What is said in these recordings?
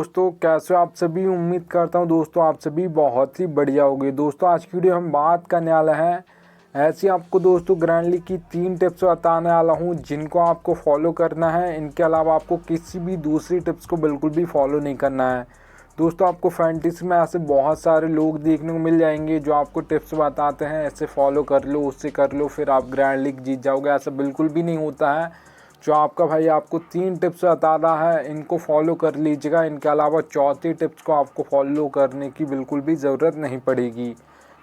दोस्तों, कैसे हो आप सभी। उम्मीद करता हूं दोस्तों आप सभी बहुत ही बढ़िया होंगे। दोस्तों आज की वीडियो हम बात करने वाले हैं ऐसी आपको दोस्तों ग्रैंडली की 3 टिप्स बताने वाला हूं जिनको आपको फॉलो करना है। इनके अलावा आपको किसी भी दूसरी टिप्स को बिल्कुल भी फॉलो नहीं करना है। दोस्तों आपको फैंटेसी में ऐसे बहुत सारे लोग देखने को मिल जाएंगे जो आपको टिप्स बताते हैं, ऐसे फॉलो कर लो, उससे कर लो, फिर आप ग्रैंड लीग जीत जाओगे। ऐसा बिल्कुल भी नहीं होता है। जो आपका भाई आपको 3 टिप्स बता रहा है, इनको फॉलो कर लीजिएगा। इनके अलावा चौथी टिप्स को आपको फॉलो करने की बिल्कुल भी ज़रूरत नहीं पड़ेगी।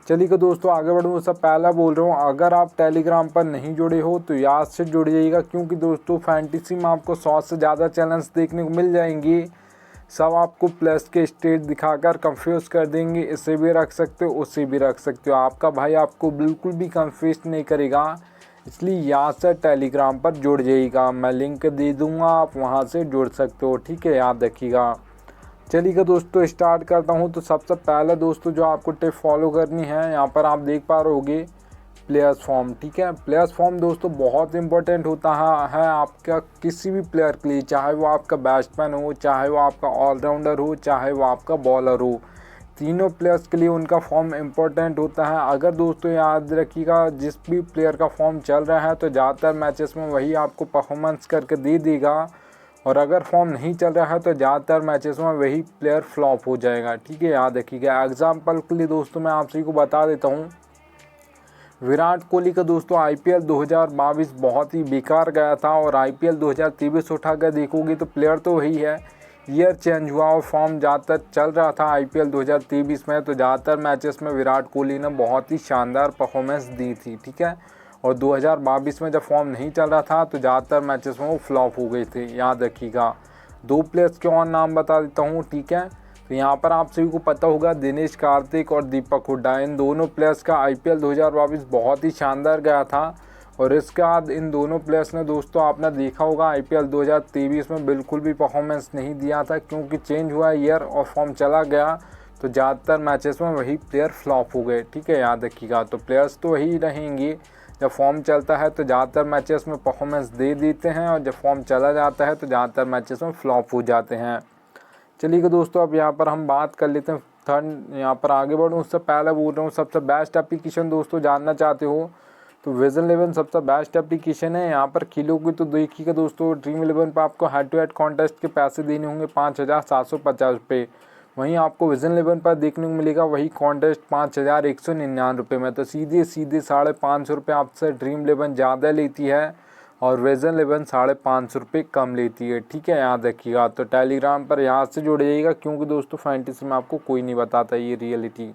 चलिए दोस्तों आगे बढ़ूँ उससे पहला बोल रहा हूँ, अगर आप टेलीग्राम पर नहीं जुड़े हो तो याद से जुड़ जाइएगा, क्योंकि दोस्तों फैंटेसी में आपको 100 से ज़्यादा चैलेंज देखने को मिल जाएंगी। सब आपको प्लस के स्टेट दिखाकर कंफ्यूज कर देंगे। इसे भी रख सकते हो, उसे भी रख सकते हो। आपका भाई आपको बिल्कुल भी कंफ्यूज नहीं करेगा, इसलिए यहाँ से टेलीग्राम पर जुड़ जाइएगा। मैं लिंक दे दूँगा, आप वहाँ से जुड़ सकते हो, ठीक है, याद रखिएगा। चलिए दोस्तों स्टार्ट करता हूँ। तो सबसे पहले दोस्तों जो आपको टिप फॉलो करनी है, यहाँ पर आप देख पा रहे होगे प्लेयर्स फॉर्म, ठीक है। प्लेयर्स फॉर्म दोस्तों बहुत इंपॉर्टेंट होता है आपका किसी भी प्लेयर के लिए, चाहे वो आपका बैट्समैन हो, चाहे वो आपका ऑलराउंडर हो, चाहे वो आपका बॉलर हो। तीनों प्लेयर्स के लिए उनका फॉर्म इम्पोर्टेंट होता है। अगर दोस्तों याद रखिएगा जिस भी प्लेयर का फॉर्म चल रहा है तो ज़्यादातर मैचेस में वही आपको परफॉर्मेंस करके दे देगा, और अगर फॉर्म नहीं चल रहा है तो ज़्यादातर मैचेस में वही प्लेयर फ्लॉप हो जाएगा, ठीक है, याद रखिएगा। एग्जाम्पल के लिए दोस्तों मैं आप सभी को बता देता हूँ, विराट कोहली का दोस्तों आईपीएल 2022 बहुत ही बेकार गया था, और आईपीएल 2023 उठाकर देखोगे तो प्लेयर तो वही है, ईयर चेंज हुआ और फॉर्म ज़्यादातर चल रहा था आईपीएल 2023 में। तो ज़्यादातर मैचेस में विराट कोहली ने बहुत ही शानदार परफॉर्मेंस दी थी, ठीक है। और 2022 में जब फॉर्म नहीं चल रहा था तो ज़्यादातर मैचेस में वो फ्लॉप हो गए थे, याद रखिएगा। 2 प्लेयर्स के और नाम बता देता हूँ, ठीक है। तो यहाँ पर आप सभी को पता होगा दिनेश कार्तिक और दीपक हुड्डा, इन दोनों प्लेयर्स का आईपीएल 2022 बहुत ही शानदार गया था। और इसके बाद इन दोनों प्लेयर्स ने दोस्तों आपने देखा होगा आईपीएल 2023 में बिल्कुल भी परफॉर्मेंस नहीं दिया था, क्योंकि चेंज हुआ ईयर और फॉर्म चला गया, तो ज़्यादातर मैचेस में वही प्लेयर फ्लॉप हो गए, ठीक है, याद रखिएगा। तो प्लेयर्स तो वही रहेंगे, जब फॉर्म चलता है तो ज़्यादातर मैचेस में परफॉर्मेंस दे देते हैं, और जब फॉर्म चला जाता है तो ज़्यादातर मैचेस में फ्लॉप हो जाते हैं। चलिए दोस्तों अब यहाँ पर हम बात कर लेते हैं थर्ड। यहाँ पर आगे बढ़ूँ उससे पहले बोल रहा हूँ, सबसे बेस्ट एप्लीकेशन दोस्तों जानना चाहते हो तो विजन 11 सबसे बेस्ट एप्लीकेशन है। यहाँ पर खेलोगे तो देखिएगा दोस्तों, ड्रीम 11 पर आपको हेड टू हेड कॉन्टेस्ट के पैसे देने होंगे 5,750 रुपये। वहीं आपको विजन 11 पर देखने को मिलेगा वही कॉन्टेस्ट 5,199 रुपये में। तो सीधे 550 रुपये आपसे ड्रीम 11 ज़्यादा लेती है, और विजन 11 550 रुपये कम लेती है, ठीक है, याद रखिएगा। तो टेलीग्राम पर यहाँ से जुड़ जाइएगा, क्योंकि दोस्तों फैंटेसी में आपको कोई नहीं बताता ये रियलिटी।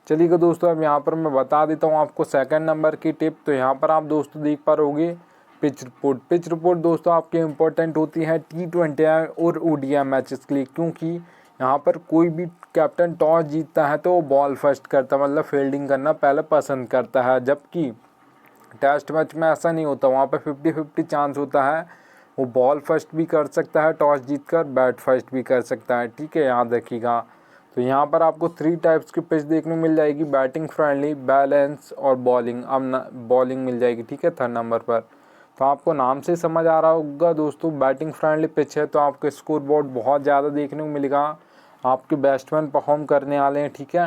चलिए दोस्तों अब यहाँ पर मैं बता देता हूँ आपको सेकंड नंबर की टिप। तो यहाँ पर आप दोस्तों देख पा रहोगे पिच रिपोर्ट। पिच रिपोर्ट दोस्तों आपकी इम्पोर्टेंट होती है T20 और ODI मैचेस के लिए, क्योंकि यहाँ पर कोई भी कैप्टन टॉस जीतता है तो वो बॉल फर्स्ट करता है, मतलब फील्डिंग करना पहले पसंद करता है। जबकि टेस्ट मैच में ऐसा नहीं होता, वहाँ पर 50-50 चांस होता है, वो बॉल फर्स्ट भी कर सकता है, टॉस जीतकर बैट फर्स्ट भी कर सकता है, ठीक है, याद रखिएगा। तो यहाँ पर आपको 3 टाइप्स की पिच देखने को मिल जाएगी, बैटिंग फ्रेंडली, बैलेंस और बॉलिंग। अब बॉलिंग मिल जाएगी, ठीक है, थर्ड नंबर पर। तो आपको नाम से समझ आ रहा होगा दोस्तों, बैटिंग फ्रेंडली पिच है तो आपको स्कोर बोर्ड बहुत ज़्यादा देखने को मिलेगा, आपके बैट्समैन परफॉर्म करने वाले हैं, ठीक है।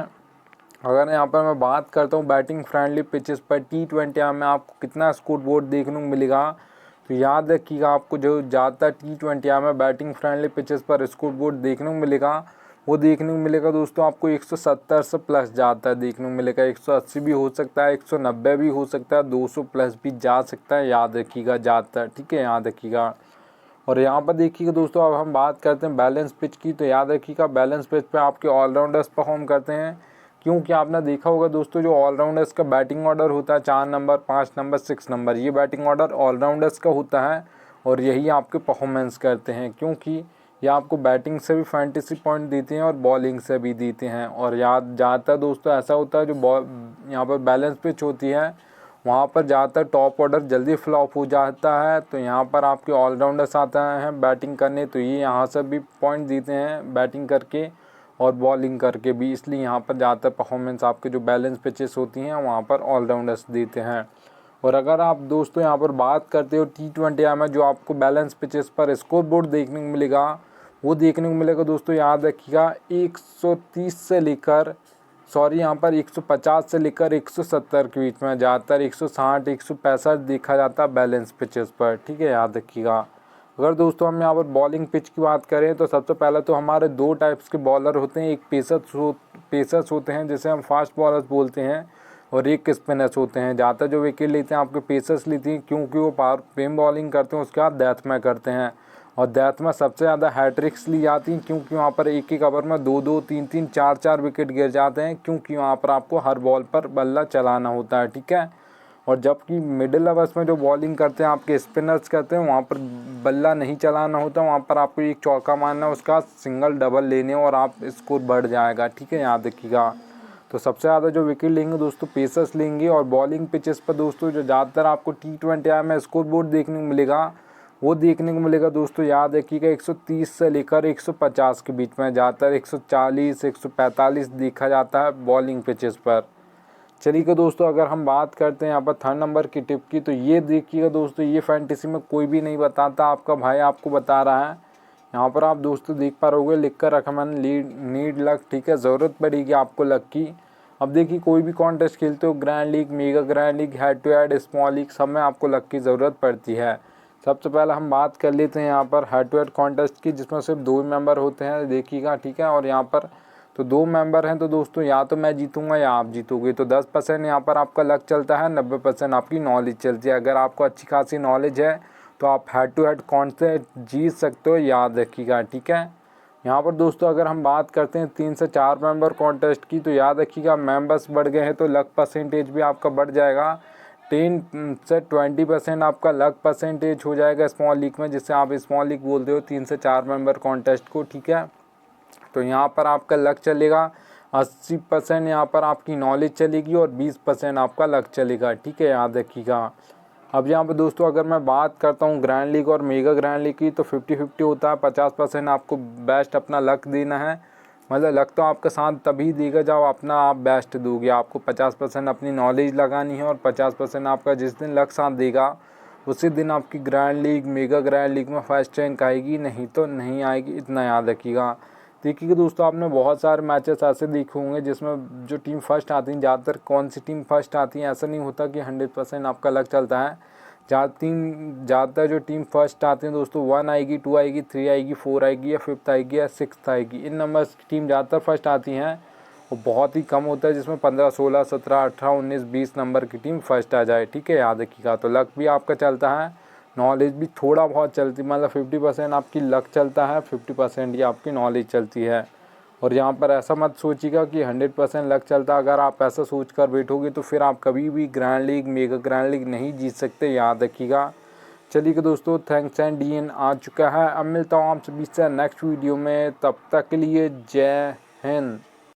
अगर यहाँ पर मैं बात करता हूँ बैटिंग फ्रेंडली पिचेस पर T20 में आपको कितना स्कोर बोर्ड देखने को मिलेगा, तो याद रखिएगा आपको जो ज़्यादातर T20 में बैटिंग फ्रेंडली पिचेस पर स्कोर बोर्ड देखने को मिलेगा, वो देखने को मिलेगा दोस्तों आपको 170 से प्लस ज़्यादातर देखने को मिलेगा। 180 भी हो सकता है, 190 भी हो सकता है, 200 प्लस भी जा सकता है, याद रखिएगा ज़्यादातर, ठीक है, याद रखिएगा। और यहाँ पर देखिएगा दोस्तों अब हम बात करते हैं बैलेंस पिच की। तो याद रखिएगा बैलेंस पिच पे आपके ऑलराउंडर्स परफॉर्म करते हैं, क्योंकि आपने देखा होगा दोस्तों जो ऑलराउंडर्स का बैटिंग ऑर्डर होता है 4 नंबर, 5 नंबर, 6 नंबर, ये बैटिंग ऑर्डर ऑलराउंडर्स का होता है, और यही आपके परफॉर्मेंस करते हैं, क्योंकि ये आपको बैटिंग से भी फैंटेसी पॉइंट देते हैं और बॉलिंग से भी देते हैं। और याद ज़्यादातर दोस्तों ऐसा होता है जो यहाँ पर बैलेंस पिच होती है वहाँ पर ज़्यादातर टॉप ऑर्डर जल्दी फ्लॉप हो जाता है, तो यहाँ पर आपके ऑलराउंडर्स आते हैं बैटिंग करने, तो ये यहाँ से भी पॉइंट देते हैं बैटिंग करके और बॉलिंग करके भी, इसलिए यहाँ पर ज़्यादातर परफॉर्मेंस आपके जो बैलेंस पिचेस होती हैं वहाँ पर ऑलराउंडर्स देते हैं। और अगर आप दोस्तों यहाँ पर बात करते हो T20 में जो आपको बैलेंस पिचेस पर स्कोर बोर्ड देखने को मिलेगा, वो देखने को मिलेगा दोस्तों। याद रखिएगा 130 से लेकर यहाँ पर 150 से लेकर 170 के बीच में, ज़्यादातर 160 165 देखा जाता है बैलेंस पिचेस पर, ठीक है, याद रखिएगा। अगर दोस्तों हम यहाँ पर बॉलिंग पिच की बात करें तो सबसे पहले तो हमारे 2 टाइप्स के बॉलर होते हैं। एक पेसर्स होते हैं जिसे हम फास्ट बॉलर्स बोलते हैं, और एक स्पिनर्स होते हैं। ज़्यादातर जो विकेट लेते हैं आपके पेसर्स लेते हैं, क्योंकि वो पेम बॉलिंग करते हैं, उसके बाद डेथ में करते हैं। और डेथ में सबसे ज़्यादा हैट्रिक्स ली जाती हैं, क्योंकि वहाँ पर एक एक ओवर में 2-2 3-3 4-4 विकेट गिर जाते हैं, क्योंकि वहाँ पर आपको हर बॉल पर बल्ला चलाना होता है, ठीक है। और जबकि मिडिल ओवर्स में जो बॉलिंग करते हैं आपके स्पिनर्स करते हैं, वहाँ पर बल्ला नहीं चलाना होता, वहाँ पर आपको एक चौका मारना है, उसका सिंगल डबल लेने और आप स्कोर बढ़ जाएगा, ठीक है, याद रखिएगा। तो सबसे ज़्यादा जो विकेट लेंगे दोस्तों पेसर्स लेंगे। और बॉलिंग पिचेस पर दोस्तों जो ज़्यादातर आपको T20 में स्कोर बोर्ड देखने को मिलेगा, वो देखने को मिलेगा दोस्तों, याद रखिएगा 130 से लेकर 150 के बीच में, ज़्यादातर 140 145 देखा जाता है बॉलिंग पिचेस पर। चलिए दोस्तों, अगर हम बात करते हैं यहाँ पर 3rd नंबर की टिप की, तो ये देखिएगा दोस्तों, ये फैंटेसी में कोई भी नहीं बताता, आपका भाई आपको बता रहा है। यहाँ पर आप दोस्तों देख पा रहोगे लिख कर रखा मैंने, नीड लक, ठीक है, ज़रूरत पड़ेगी आपको लक की। अब देखिए कोई भी कॉन्टेस्ट खेलते हो, grand league, mega grand league, head to head, small league, सब में आपको लक की ज़रूरत पड़ती है। सबसे पहले हम बात कर लेते हैं यहाँ पर हेड टू हेड कॉन्टेस्ट की, जिसमें सिर्फ 2 मेंबर होते हैं, देखिएगा, ठीक है। और यहाँ पर तो 2 मेंबर हैं, तो दोस्तों या तो मैं जीतूंगा या आप जीतोगे। तो 10% यहाँ पर आपका लक चलता है, 90% आपकी नॉलेज चलती है। अगर आपको अच्छी खासी नॉलेज है तो आप हेड टू हेड कॉन्टेस्ट जीत सकते हो, याद रखिएगा, ठीक है। यहाँ पर दोस्तों अगर हम बात करते हैं 3 से 4 मेंबर कॉन्टेस्ट की, तो याद रखिएगा मेंबर्स बढ़ गए हैं तो लक परसेंटेज भी आपका बढ़ जाएगा। 10 से 20% आपका लक परसेंटेज हो जाएगा स्मॉल लीग में, जिससे आप स्मॉल लीग बोलते हो 3 से 4 मेंबर कॉन्टेस्ट को, ठीक है। तो यहाँ पर आपका लक चलेगा 80%, यहाँ पर आपकी नॉलेज चलेगी और 20% आपका लक चलेगा, ठीक है, याद रखिएगा। अब यहाँ पर दोस्तों अगर मैं बात करता हूँ ग्रैंड लीग और मेगा ग्रैंड लीग की, तो 50-50 होता है। 50% आपको बेस्ट अपना लक देना है, मतलब लक तो आपका साथ तभी देगा जब अपना आप बेस्ट दोगे। आपको 50% अपनी नॉलेज लगानी है और 50% आपका जिस दिन लक साथ देगा उसी दिन आपकी grand league, mega grand league में फर्स्ट रैंक आएगी, नहीं तो नहीं आएगी, इतना याद रखिएगा। देखिए दोस्तों आपने बहुत सारे मैचेस ऐसे देखे होंगे जिसमें जो टीम फर्स्ट आती हैं, ज़्यादातर कौन सी टीम फर्स्ट आती है, ऐसा नहीं होता कि 100% आपका लक चलता है। ज़्यादातर जो टीम फर्स्ट आते हैं दोस्तों 1 आएगी, 2 आएगी, 3 आएगी, 4 आएगी या 5th आएगी या 6th आएगी, इन नंबर्स की टीम ज़्यादातर फर्स्ट आती हैं। वो बहुत ही कम होता है जिसमें 15 16 17 18 19 20 नंबर की टीम फर्स्ट आ जाए, ठीक है, याद रखिएगा। तो लक भी आपका चलता है, नॉलेज भी थोड़ा बहुत चलती, मतलब 50% आपकी लक चलता है, 50% ही आपकी नॉलेज चलती है। और यहाँ पर ऐसा मत सोचिएगा कि 100% लक चलता है। अगर आप ऐसा सोच कर बैठोगे तो फिर आप कभी भी grand league, mega grand league नहीं जीत सकते, याद रखिएगा। चलिए दोस्तों, थैंक्स एंड DN आ चुका है। अब मिलता हूँ आप सभी से नेक्स्ट वीडियो में, तब तक के लिए जय हिंद।